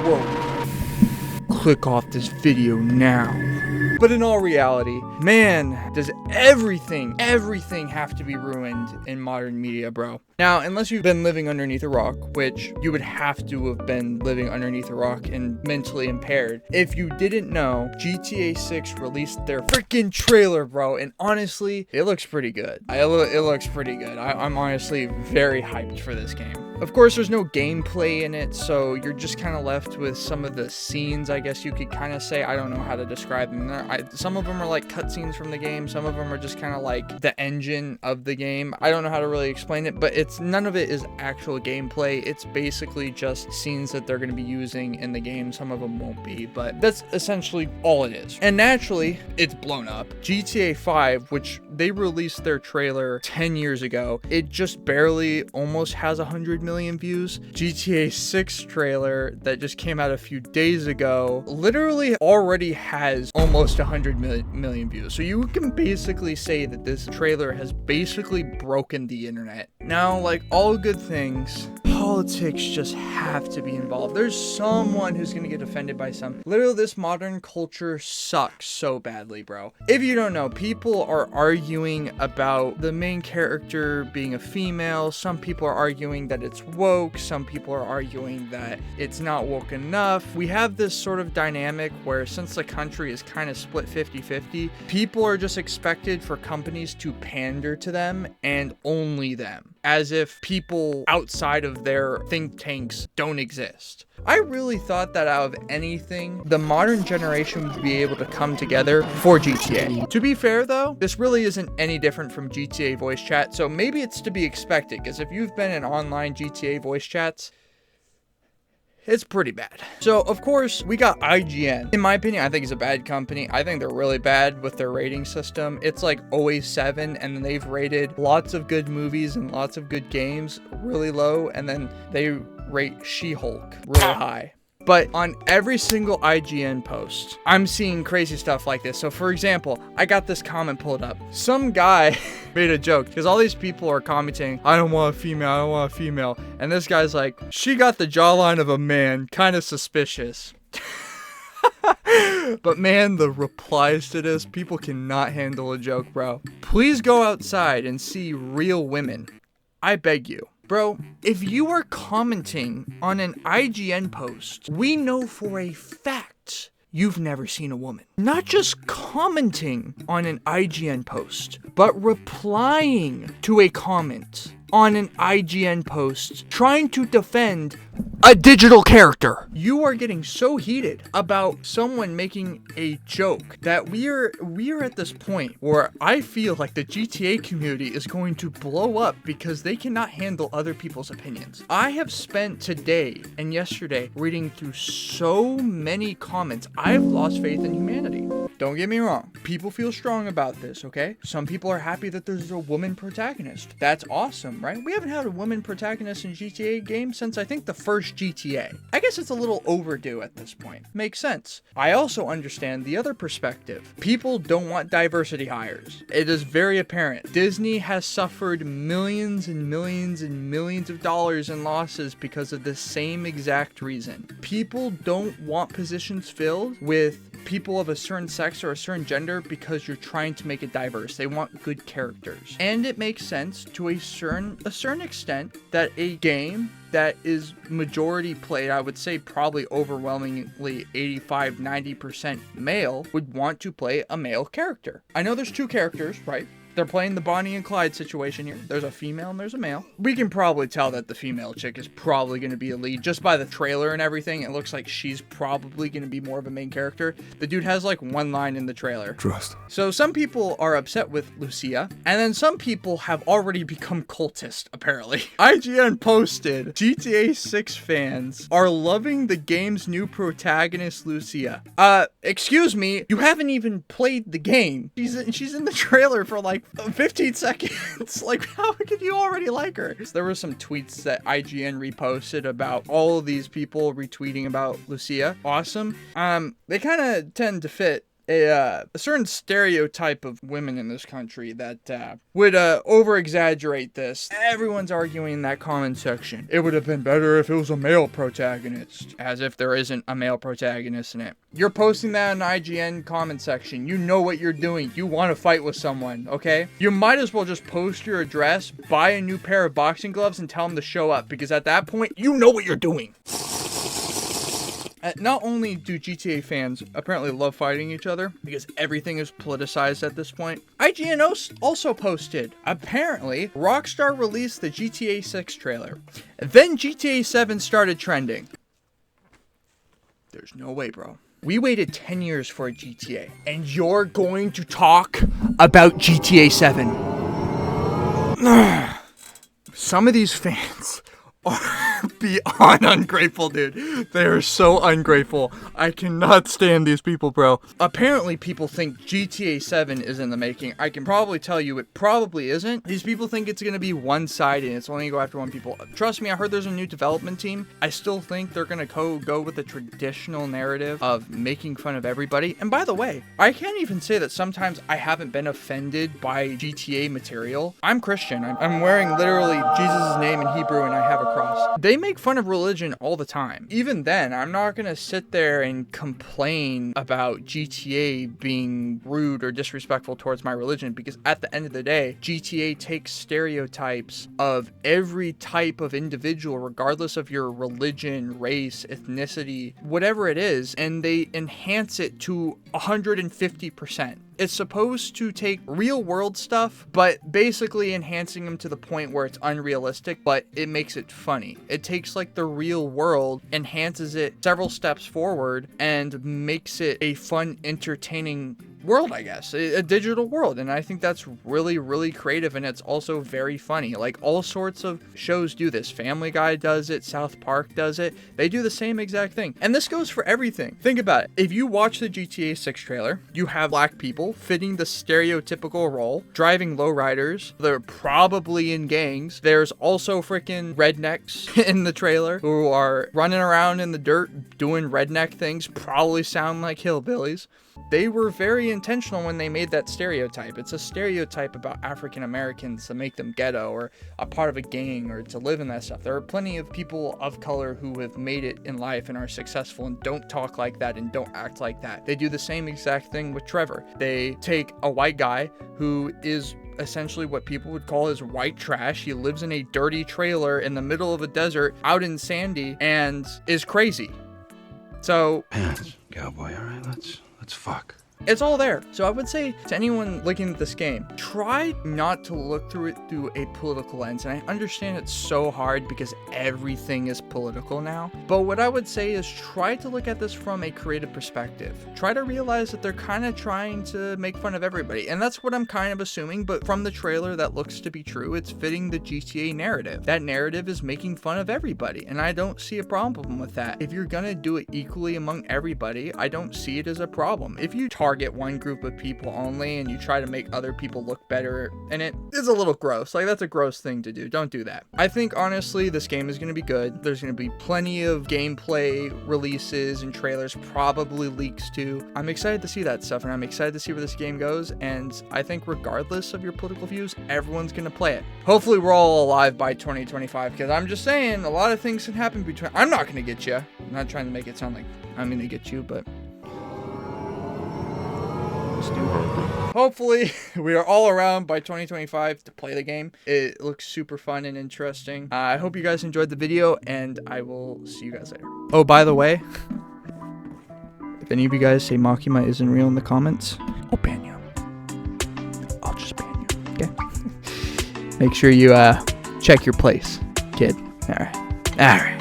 woke, click off this video now. But in all reality, man, does everything have to be ruined in modern media, bro. Now, unless you've been living underneath a rock, which you would have to have been living underneath a rock and mentally impaired. If you didn't know, GTA 6 released their freaking trailer, bro, and honestly, it looks pretty good. It looks pretty good. I'm honestly very hyped for this game. Of course, there's no gameplay in it, so you're just kind of left with some of the scenes, I guess you could kind of say. I don't know how to describe them. Some of them are like cutscenes from the game. Some of them are just kind of like the engine of the game. I don't know how to really explain it, but none of it is actual gameplay. It's basically just scenes that they're going to be using in the game. Some of them won't be, but that's essentially all it is. And naturally, it's blown up. GTA 5, which they released their trailer 10 years ago, it just barely almost has 100 million views. GTA 6 trailer that just came out a few days ago literally already has almost 100 million views. So you can basically say that this trailer has basically broken the internet. Now, like all good things, politics just have to be involved. There's someone who's gonna get offended by some. Literally, this modern culture sucks so badly, bro. If you don't know, people are arguing about the main character being a female. Some people are arguing that it's woke. Some people are arguing that it's not woke enough. We have this sort of dynamic where, since the country is kind of split 50-50, people are just expected for companies to pander to them and only them, as if people outside of their think tanks don't exist. I really thought that out of anything, the modern generation would be able to come together for GTA. To be fair though, this really isn't any different from GTA voice chat, so maybe it's to be expected, because if you've been in online GTA voice chats, it's pretty bad. So, of course, we got IGN. In my opinion, I think it's a bad company. I think they're really bad with their rating system. It's like always 7, and then they've rated lots of good movies and lots of good games really low, and then they rate She-Hulk really high. But on every single IGN post, I'm seeing crazy stuff like this. So for example, I got this comment pulled up. Some guy made a joke because all these people are commenting, I don't want a female, I don't want a female. And this guy's like, she got the jawline of a man, kind of suspicious. But man, the replies to this, people cannot handle a joke, bro. Please go outside and see real women. I beg you. Bro, if you are commenting on an IGN post, we know for a fact you've never seen a woman. Not just commenting on an IGN post, but replying to a comment on an IGN post, trying to defend a digital character. You are getting so heated about someone making a joke that we are at this point where I feel like the GTA community is going to blow up because they cannot handle other people's opinions. I have spent today and yesterday reading through so many comments. I've lost faith in humanity. Don't get me wrong. People feel strong about this, okay? Some people are happy that there's a woman protagonist. That's awesome, right? We haven't had a woman protagonist in GTA games since I think the first GTA. I guess it's a little overdue at this point. Makes sense. I also understand the other perspective. People don't want diversity hires. It is very apparent. Disney has suffered millions and millions and millions of dollars in losses because of the same exact reason. People don't want positions filled with people of a certain sex or a certain gender because you're trying to make it diverse. They want good characters. And it makes sense to a certain extent that a game that is majority played, I would say probably overwhelmingly 85-90% male, would want to play a male character. I know there's two characters, right? They're playing the Bonnie and Clyde situation here. There's a female and there's a male. We can probably tell that the female chick is probably going to be a lead just by the trailer and everything. It looks like she's probably going to be more of a main character. The dude has like one line in the trailer. Trust. So some people are upset with Lucia, and then some people have already become cultist, apparently. IGN posted, GTA 6 fans are loving the game's new protagonist, Lucia. Excuse me, you haven't even played the game. She's in the trailer for like 15 seconds. Like, how could you already like her? So there were some tweets that IGN reposted about all of these people retweeting about Lucia. Awesome. They kind of tend to fit a certain stereotype of women in this country that would over-exaggerate this. Everyone's arguing in that comment section. It would have been better if it was a male protagonist, as if there isn't a male protagonist in it. You're posting that in the IGN comment section. You know what you're doing. You want to fight with someone, okay? You might as well just post your address, buy a new pair of boxing gloves, and tell them to show up, because at that point, you know what you're doing. Not only do GTA fans apparently love fighting each other, because everything is politicized at this point, IGN also posted, apparently, Rockstar released the GTA 6 trailer. Then GTA 7 started trending. There's no way, bro. We waited 10 years for a GTA, and you're going to talk about GTA 7. Some of these fans are beyond ungrateful, dude. They are so ungrateful. I cannot stand these people, bro. Apparently, people think GTA 7 is in the making. I can probably tell you it probably isn't. These people think it's going to be one-sided and it's only going to go after one people. Trust me, I heard there's a new development team. I still think they're going to go with the traditional narrative of making fun of everybody. And by the way, I can't even say that sometimes I haven't been offended by GTA material. I'm Christian. I'm wearing literally Jesus' name in Hebrew and I have a cross. They make fun of religion all the time. Even then, I'm not gonna sit there and complain about GTA being rude or disrespectful towards my religion, because at the end of the day, GTA takes stereotypes of every type of individual, regardless of your religion, race, ethnicity, whatever it is, and they enhance it to 150%. It's supposed to take real world stuff, but basically enhancing them to the point where it's unrealistic, but it makes it funny. It takes like the real world, enhances it several steps forward, and makes it a fun, entertaining world, I guess. A digital world. And I think that's really, really creative, and it's also very funny. Like, all sorts of shows do this. Family Guy does it. South Park does it. They do the same exact thing. And this goes for everything. Think about it. If you watch the GTA 6 trailer, you have black people fitting the stereotypical role, driving lowriders. They're probably in gangs. There's also freaking rednecks in the trailer who are running around in the dirt doing redneck things, probably sound like hillbillies. They were very intentional when they made that stereotype. It's a stereotype about African Americans to make them ghetto or a part of a gang or to live in that stuff. There are plenty of people of color who have made it in life and are successful and don't talk like that and don't act like that. They do the same exact thing with Trevor. They take a white guy who is essentially what people would call as white trash. He lives in a dirty trailer in the middle of a desert out in Sandy and is crazy. So, Pants, cowboy, all right, let's fuck. It's all there. So I would say to anyone looking at this game, try not to look through it through a political lens. And I understand it's so hard because everything is political now. But what I would say is try to look at this from a creative perspective. Try to realize that they're kind of trying to make fun of everybody. And that's what I'm kind of assuming. But from the trailer, that looks to be true. It's fitting the GTA narrative. That narrative is making fun of everybody. And I don't see a problem with that. If you're going to do it equally among everybody, I don't see it as a problem. If you target one group of people only and you try to make other people look better, and it is a little gross. Like, that's a gross thing to do. Don't do that. I think honestly this game is going to be good. There's going to be plenty of gameplay releases and trailers, probably leaks too. I'm excited to see that stuff, and I'm excited to see where this game goes, and I think regardless of your political views, everyone's going to play it. Hopefully we're all alive by 2025, because I'm just saying a lot of things can happen between. I'm not going to get you. I'm not trying to make it sound like I'm going to get you, but hopefully we are all around by 2025 to play the game. It looks super fun and interesting. I hope you guys enjoyed the video, and I will see you guys later. Oh, by the way, if any of you guys say Makima isn't real in the comments, I'll ban you. I'll just ban you, okay? Make sure you check your place, kid. All right.